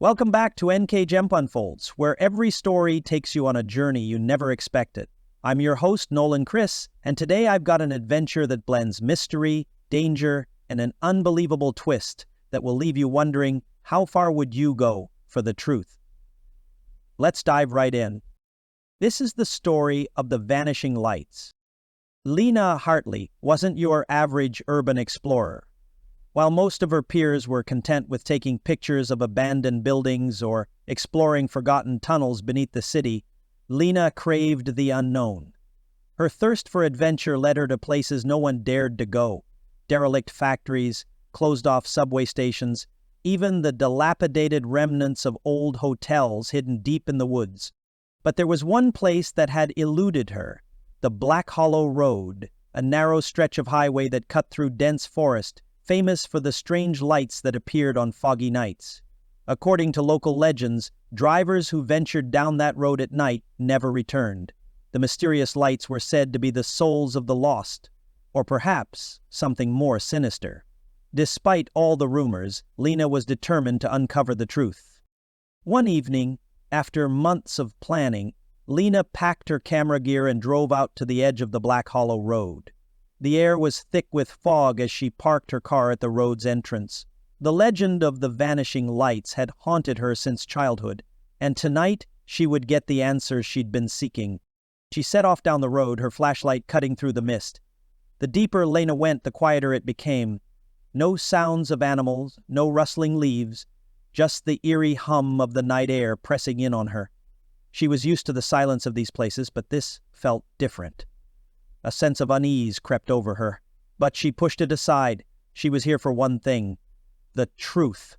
Welcome back to NK Gemp Unfolds, where every story takes you on a journey you never expected. I'm your host, Nolen Kris, and today I've got an adventure that blends mystery, danger, and an unbelievable twist that will leave you wondering, how far would you go for the truth? Let's dive right in. This is the story of the vanishing lights. Lena Hartley wasn't your average urban explorer. While most of her peers were content with taking pictures of abandoned buildings or exploring forgotten tunnels beneath the city, Lena craved the unknown. Her thirst for adventure led her to places no one dared to go: derelict factories, closed-off subway stations, even the dilapidated remnants of old hotels hidden deep in the woods. But there was one place that had eluded her: the Black Hollow Road, a narrow stretch of highway that cut through dense forest, famous for the strange lights that appeared on foggy nights. According to local legends, drivers who ventured down that road at night never returned. The mysterious lights were said to be the souls of the lost, or perhaps something more sinister. Despite all the rumors, Lena was determined to uncover the truth. One evening, after months of planning, Lena packed her camera gear and drove out to the edge of the Black Hollow Road. The air was thick with fog as she parked her car at the road's entrance. The legend of the vanishing lights had haunted her since childhood, and tonight she would get the answers she'd been seeking. She set off down the road, her flashlight cutting through the mist. The deeper Lena went, the quieter it became. No sounds of animals, no rustling leaves, just the eerie hum of the night air pressing in on her. She was used to the silence of these places, but this felt different. A sense of unease crept over her, but she pushed it aside. She was here for one thing: the truth.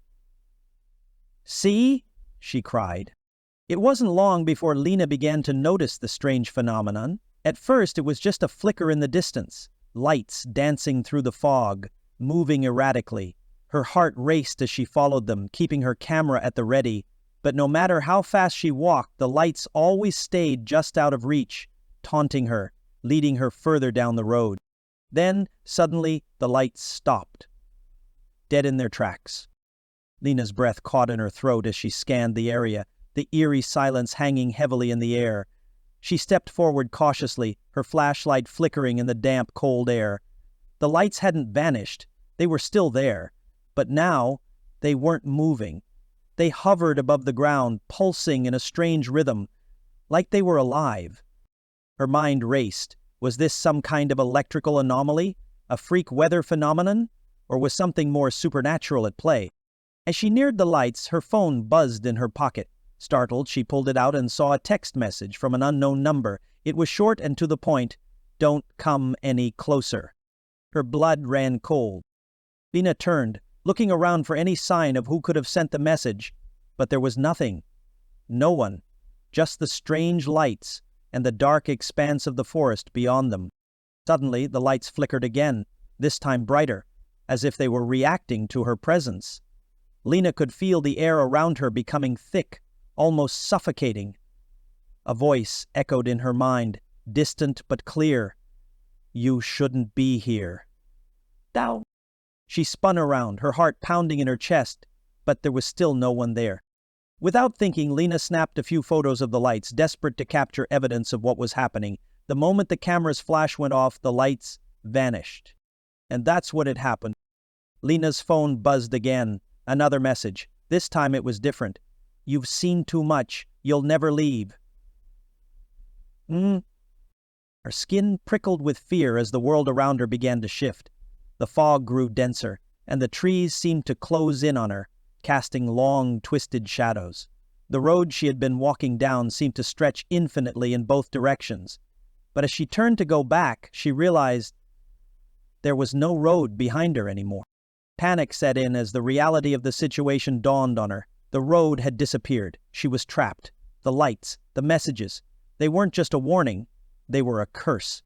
"See?" she cried. It wasn't long before Lena began to notice the strange phenomenon. At first, it was just a flicker in the distance, lights dancing through the fog, moving erratically. Her heart raced as she followed them, keeping her camera at the ready. But no matter how fast she walked, the lights always stayed just out of reach, taunting her, leading her further down the road. Then, suddenly, the lights stopped, dead in their tracks. Lena's breath caught in her throat as she scanned the area, the eerie silence hanging heavily in the air. She stepped forward cautiously, her flashlight flickering in the damp, cold air. The lights hadn't vanished. They were still there. But now, they weren't moving. They hovered above the ground, pulsing in a strange rhythm, like they were alive. Her mind raced. Was this some kind of electrical anomaly? A freak weather phenomenon? Or was something more supernatural at play? As she neared the lights, her phone buzzed in her pocket. Startled, she pulled it out and saw a text message from an unknown number. It was short and to the point: "Don't come any closer." Her blood ran cold. Lena turned, looking around for any sign of who could have sent the message, but there was nothing. No one. Just the strange lights and the dark expanse of the forest beyond them. Suddenly, the lights flickered again, this time brighter, as if they were reacting to her presence. Lena could feel the air around her becoming thick, almost suffocating. A voice echoed in her mind, distant but clear: "You shouldn't be here." Down. She spun around, her heart pounding in her chest, but there was still no one there. Without thinking, Lena snapped a few photos of the lights, desperate to capture evidence of what was happening. The moment the camera's flash went off, the lights vanished. And that's what had happened. Lena's phone buzzed again. Another message. This time it was different. "You've seen too much. You'll never leave." Her skin prickled with fear as the world around her began to shift. The fog grew denser, and the trees seemed to close in on her, casting long, twisted shadows. The road she had been walking down seemed to stretch infinitely in both directions. But as she turned to go back, she realized there was no road behind her anymore. Panic set in as the reality of the situation dawned on her. The road had disappeared. She was trapped. The lights, the messages, they weren't just a warning, they were a curse.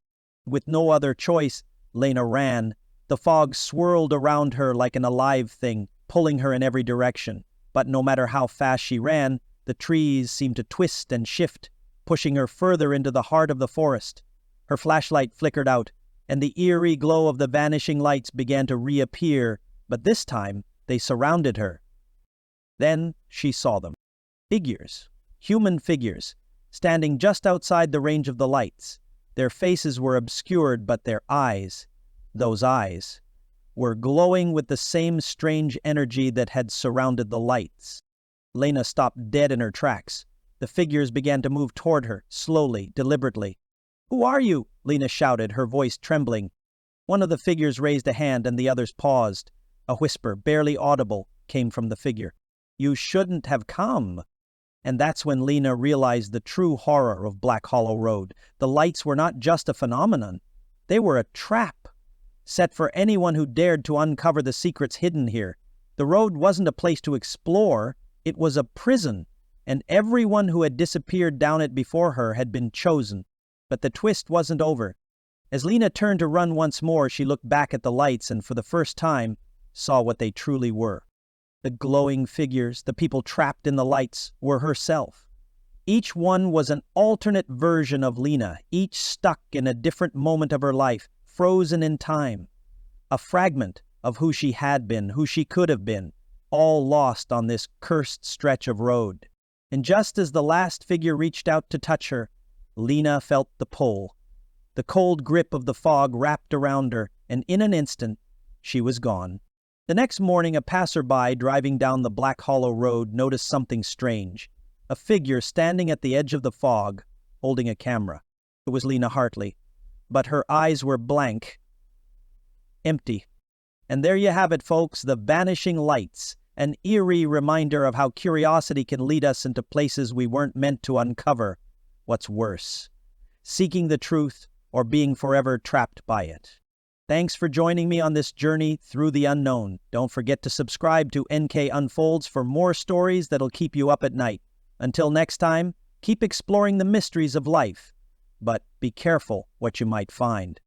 With no other choice, Lena ran. The fog swirled around her like an alive thing, pulling her in every direction. But no matter how fast she ran, the trees seemed to twist and shift, pushing her further into the heart of the forest. Her flashlight flickered out, and the eerie glow of the vanishing lights began to reappear, but this time they surrounded her. Then she saw them. Figures, human figures, standing just outside the range of the lights. Their faces were obscured, but their eyes, those eyes, were glowing with the same strange energy that had surrounded the lights. Lena stopped dead in her tracks. The figures began to move toward her, slowly, deliberately. "Who are you?" Lena shouted, her voice trembling. One of the figures raised a hand and the others paused. A whisper, barely audible, came from the figure. "You shouldn't have come." And that's when Lena realized the true horror of Black Hollow Road. The lights were not just a phenomenon. They were a trap, set for anyone who dared to uncover the secrets hidden here. The road wasn't a place to explore, it was a prison, and everyone who had disappeared down it before her had been chosen. But the twist wasn't over. As Lena turned to run once more, she looked back at the lights and for the first time saw what they truly were. The glowing figures, the people trapped in the lights, were herself. Each one was an alternate version of Lena, each stuck in a different moment of her life, frozen in time. A fragment of who she had been, who she could have been, all lost on this cursed stretch of road. And just as the last figure reached out to touch her, Lena felt the pull. The cold grip of the fog wrapped around her, and in an instant, she was gone. The next morning, a passerby driving down the Black Hollow Road noticed something strange. A figure standing at the edge of the fog, holding a camera. It was Lena Hartley, but her eyes were blank, empty. And there you have it, folks, the vanishing lights, an eerie reminder of how curiosity can lead us into places we weren't meant to uncover. What's worse, seeking the truth or being forever trapped by it. Thanks for joining me on this journey through the unknown. Don't forget to subscribe to NK Unfolds for more stories that'll keep you up at night. Until next time, keep exploring the mysteries of life, but be careful what you might find.